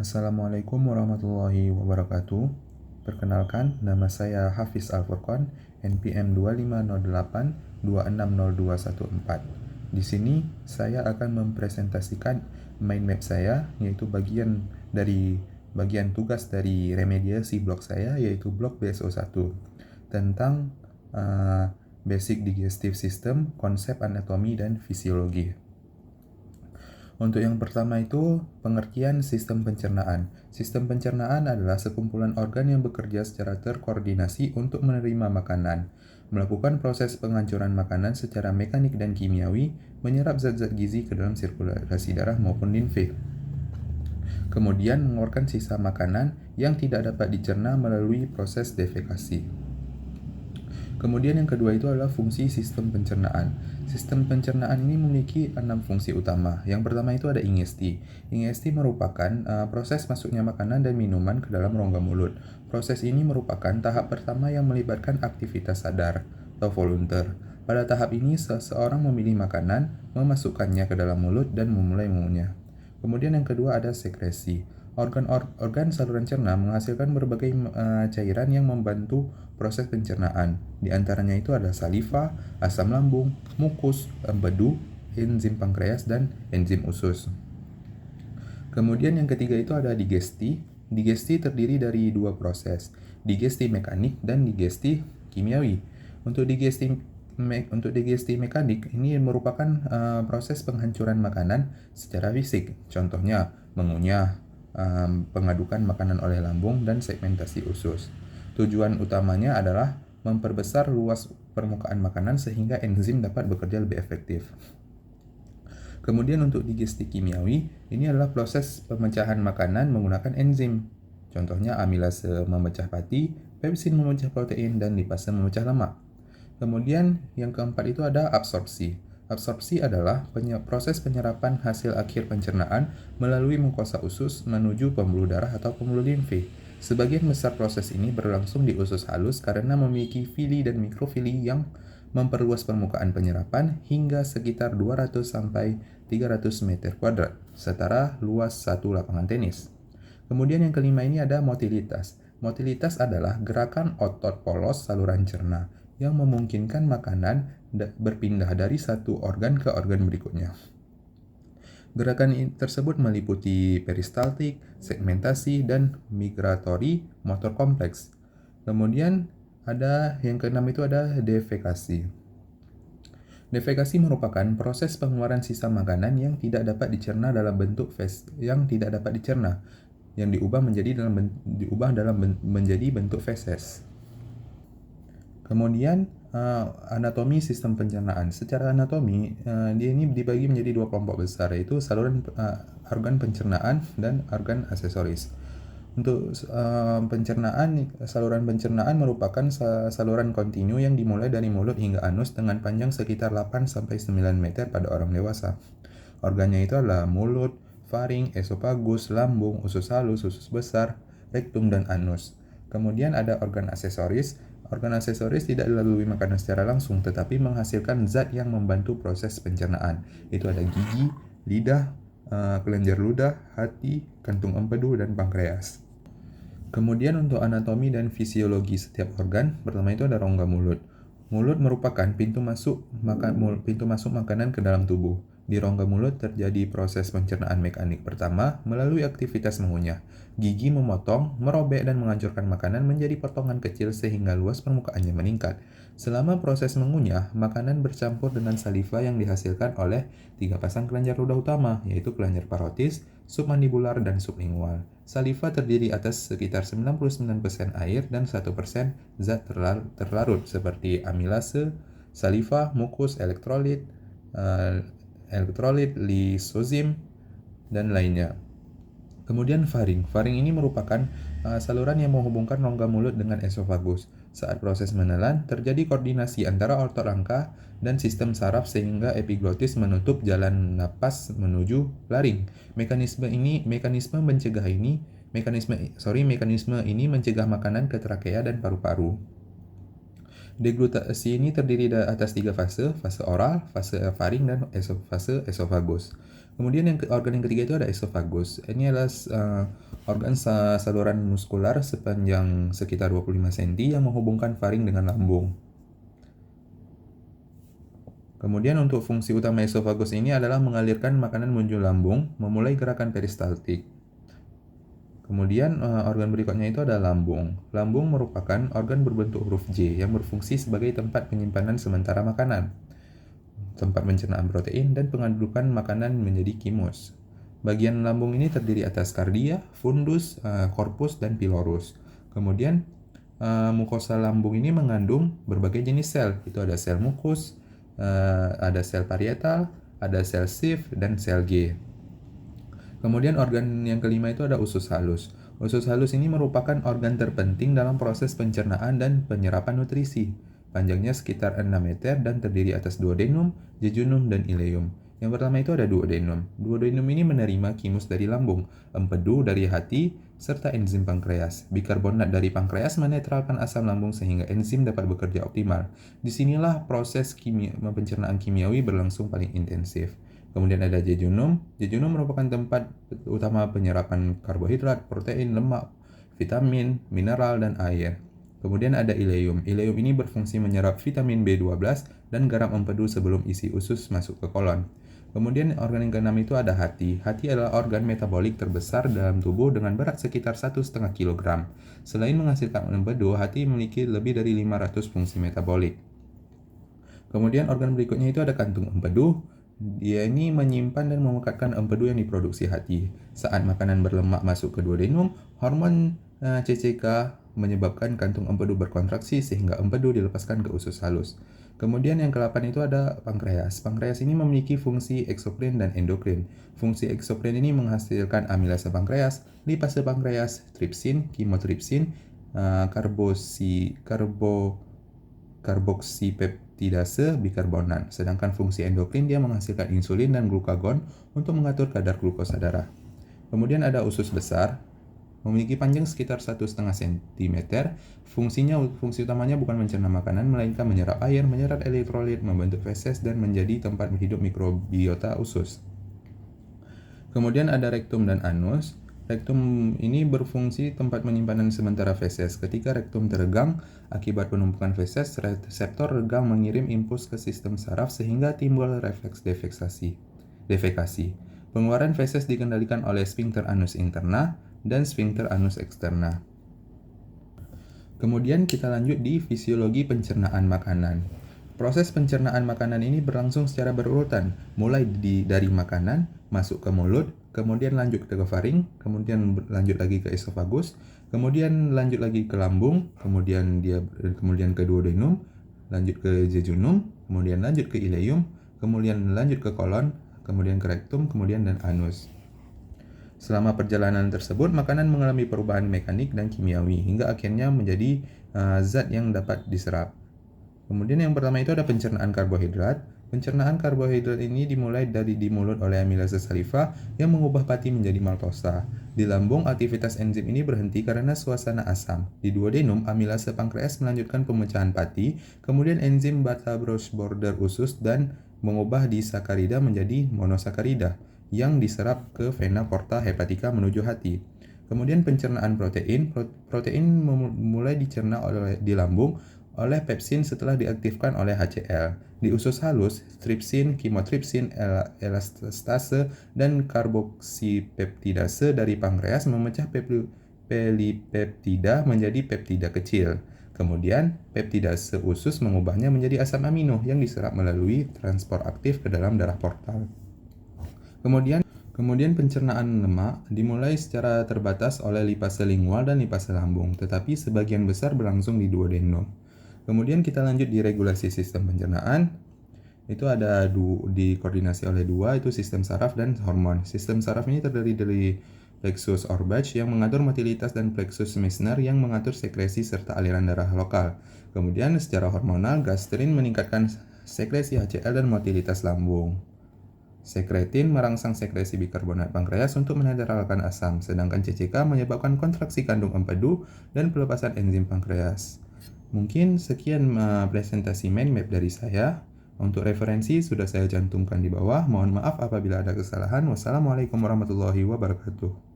Assalamualaikum warahmatullahi wabarakatuh. Perkenalkan, nama saya Hafiz Al-Furqan, NPM 2508260214. Di sini saya akan mempresentasikan mind map saya, yaitu bagian tugas dari remediasi blok saya, yaitu blok BSO1, tentang basic digestive system, konsep anatomi dan fisiologi. Untuk yang pertama itu, pengertian sistem pencernaan. Sistem pencernaan adalah sekumpulan organ yang bekerja secara terkoordinasi untuk menerima makanan, melakukan proses penghancuran makanan secara mekanik dan kimiawi, menyerap zat-zat gizi ke dalam sirkulasi darah maupun limfe. Kemudian mengeluarkan sisa makanan yang tidak dapat dicerna melalui proses defekasi. Kemudian yang kedua itu adalah fungsi sistem pencernaan. Sistem pencernaan ini memiliki 6 fungsi utama. Yang pertama itu ada ingesti. Ingesti merupakan proses masuknya makanan dan minuman ke dalam rongga mulut. Proses ini merupakan tahap pertama yang melibatkan aktivitas sadar atau volunteer. Pada tahap ini, seseorang memilih makanan, memasukkannya ke dalam mulut, dan memulai mengunyah. Kemudian yang kedua ada sekresi. Organ saluran cerna menghasilkan berbagai cairan yang membantu proses pencernaan. Di antaranya itu ada saliva, asam lambung, mukus, empedu, enzim pankreas, dan enzim usus. Kemudian yang ketiga itu ada digesti. Digesti terdiri dari dua proses, digesti mekanik dan digesti kimiawi. Untuk digesti mekanik ini merupakan proses penghancuran makanan secara fisik. Contohnya mengunyah, pengadukan makanan oleh lambung, dan segmentasi usus. Tujuan utamanya adalah memperbesar luas permukaan makanan sehingga enzim dapat bekerja lebih efektif. Kemudian untuk digesti kimiawi, ini adalah proses pemecahan makanan menggunakan enzim. Contohnya amilase memecah pati, pepsin memecah protein, dan lipase memecah lemak. Kemudian yang keempat itu ada absorpsi. Absorpsi adalah proses penyerapan hasil akhir pencernaan melalui mukosa usus menuju pembuluh darah atau pembuluh limfe. Sebagian besar proses ini berlangsung di usus halus karena memiliki fili dan mikrofili yang memperluas permukaan penyerapan hingga sekitar 200 sampai 300 meter kuadrat, setara luas satu lapangan tenis. Kemudian yang kelima ini ada motilitas. Motilitas adalah gerakan otot polos saluran cerna yang memungkinkan makanan berpindah dari satu organ ke organ berikutnya. Gerakan tersebut meliputi peristaltik, segmentasi, dan migratori motor kompleks. Kemudian ada yang keenam itu ada defekasi. Defekasi merupakan proses pengeluaran sisa makanan yang tidak dapat dicerna dalam bentuk yang diubah menjadi bentuk feses. Kemudian anatomi sistem pencernaan. Secara anatomi, dia ini dibagi menjadi dua kelompok besar, yaitu saluran organ pencernaan dan organ aksesoris. Untuk saluran pencernaan merupakan saluran kontinu yang dimulai dari mulut hingga anus dengan panjang sekitar 8-9 meter pada orang dewasa. Organnya itu adalah mulut, faring, esofagus, lambung, usus halus, usus besar, rektum, dan anus. Kemudian ada organ aksesoris. Organ aksesoris tidak dilalui makanan secara langsung, tetapi menghasilkan zat yang membantu proses pencernaan. Itu ada gigi, lidah, kelenjar ludah, hati, kantung empedu, dan pankreas. Kemudian untuk anatomi dan fisiologi setiap organ, pertama itu ada rongga mulut. Mulut merupakan pintu masuk makanan ke dalam tubuh. Di rongga mulut terjadi proses pencernaan mekanik pertama melalui aktivitas mengunyah. Gigi memotong, merobek, dan menghancurkan makanan menjadi potongan kecil sehingga luas permukaannya meningkat. Selama proses mengunyah, makanan bercampur dengan saliva yang dihasilkan oleh 3 pasang kelenjar ludah utama, yaitu kelenjar parotis, submandibular, dan sublingual. Saliva terdiri atas sekitar 99% air dan 1% zat terlarut seperti amilase, saliva, mukus, elektrolit, lisozim, dan lainnya. Kemudian faring. Faring ini merupakan saluran yang menghubungkan rongga mulut dengan esofagus. Saat proses menelan, terjadi koordinasi antara otot rangka dan sistem saraf sehingga epiglotis menutup jalan napas menuju laring. Mekanisme ini mencegah makanan ke trakea dan paru-paru. Deglutasi ini terdiri atas 3 fase oral, fase faring, dan fase esofagus. Kemudian organ yang ketiga itu ada esofagus. Ini adalah organ saluran muskular sepanjang sekitar 25 cm yang menghubungkan faring dengan lambung. Kemudian untuk fungsi utama esofagus ini adalah mengalirkan makanan menuju lambung, memulai gerakan peristaltik. Kemudian organ berikutnya itu ada lambung. Lambung merupakan organ berbentuk huruf J yang berfungsi sebagai tempat penyimpanan sementara makanan, tempat pencernaan protein, dan pengadukan makanan menjadi kimus. Bagian lambung ini terdiri atas kardia, fundus, korpus, dan pilorus. Kemudian mukosa lambung ini mengandung berbagai jenis sel. Itu ada sel mukus, ada sel parietal, ada sel Schiff, dan sel G. Kemudian organ yang kelima itu ada usus halus. Usus halus ini merupakan organ terpenting dalam proses pencernaan dan penyerapan nutrisi. Panjangnya sekitar 6 meter dan terdiri atas duodenum, jejunum, dan ileum. Yang pertama itu ada duodenum. Duodenum ini menerima kimus dari lambung, empedu dari hati, serta enzim pankreas. Bikarbonat dari pankreas menetralkan asam lambung sehingga enzim dapat bekerja optimal. Disinilah proses pencernaan kimiawi berlangsung paling intensif. Kemudian ada jejunum. Jejunum merupakan tempat utama penyerapan karbohidrat, protein, lemak, vitamin, mineral, dan air. Kemudian ada ileum. Ileum ini berfungsi menyerap vitamin B12 dan garam empedu sebelum isi usus masuk ke kolon. Kemudian organ yang keenam itu ada hati. Hati adalah organ metabolik terbesar dalam tubuh dengan berat sekitar 1,5 kg. Selain menghasilkan empedu, hati memiliki lebih dari 500 fungsi metabolik. Kemudian organ berikutnya itu ada kantung empedu. Dia ini menyimpan dan memekatkan empedu yang diproduksi hati. Saat makanan berlemak masuk ke duodenum, hormon CCK menyebabkan kantung empedu berkontraksi sehingga empedu dilepaskan ke usus halus. Kemudian yang ke-8 itu ada pankreas. Pankreas ini memiliki fungsi eksokrin dan endokrin. Fungsi eksokrin ini menghasilkan amilase pankreas, lipase pankreas, tripsin, kimotripsin, karboksipeptidase, bikarbonat. Sedangkan fungsi endokrin dia menghasilkan insulin dan glukagon untuk mengatur kadar glukosa darah. Kemudian ada usus besar, memiliki panjang sekitar 1,5 cm. Fungsi utamanya bukan mencerna makanan, melainkan menyerap air, menyerap elektrolit, membentuk feses, dan menjadi tempat hidup mikrobiota usus. Kemudian ada rektum dan anus. Rektum ini berfungsi tempat penyimpanan sementara feses. Ketika rektum teregang akibat penumpukan feses, reseptor regang mengirim impuls ke sistem saraf sehingga timbul refleks defekasi. Pengeluaran feses dikendalikan oleh sphincter anus interna dan sphincter anus externa. Kemudian kita lanjut di fisiologi pencernaan makanan. Proses pencernaan makanan ini berlangsung secara berurutan, mulai dari makanan masuk ke mulut, kemudian lanjut ke faring, kemudian lanjut lagi ke esofagus, kemudian lanjut lagi ke lambung, kemudian ke duodenum, lanjut ke jejunum, kemudian lanjut ke ileum, kemudian lanjut ke kolon, kemudian ke rektum, kemudian dan anus. Selama perjalanan tersebut, makanan mengalami perubahan mekanik dan kimiawi hingga akhirnya menjadi zat yang dapat diserap. Kemudian yang pertama itu ada pencernaan karbohidrat. Pencernaan karbohidrat ini dimulai dari di mulut oleh amilase saliva yang mengubah pati menjadi maltosa. Di lambung, aktivitas enzim ini berhenti karena suasana asam. Di duodenum, amilase pankreas melanjutkan pemecahan pati, kemudian enzim Bartter-Rush border usus dan mengubah disakarida menjadi monosakarida yang diserap ke vena porta hepatica menuju hati. Kemudian pencernaan protein. Protein mulai dicerna di lambung oleh pepsin setelah diaktifkan oleh HCl. Di usus halus, tripsin, kimotripsin, elastase, dan karboksipeptidase dari pankreas memecah pelipeptida menjadi peptida kecil. Kemudian, peptidase usus mengubahnya menjadi asam amino yang diserap melalui transport aktif ke dalam darah portal. Kemudian pencernaan lemak dimulai secara terbatas oleh lipase lingual dan lipase lambung, tetapi sebagian besar berlangsung di duodenum. Kemudian kita lanjut di regulasi sistem pencernaan. Itu ada dikoordinasi oleh dua, itu sistem saraf dan hormon. Sistem saraf ini terdiri dari plexus Orbach yang mengatur motilitas dan plexus Meissner yang mengatur sekresi serta aliran darah lokal. Kemudian secara hormonal, gastrin meningkatkan sekresi HCl dan motilitas lambung. Sekretin merangsang sekresi bikarbonat pankreas untuk menetralkan asam, sedangkan CCK menyebabkan kontraksi kandung empedu dan pelepasan enzim pankreas. Mungkin sekian presentasi mind map dari saya. Untuk referensi sudah saya cantumkan di bawah. Mohon maaf apabila ada kesalahan. Wassalamualaikum warahmatullahi wabarakatuh.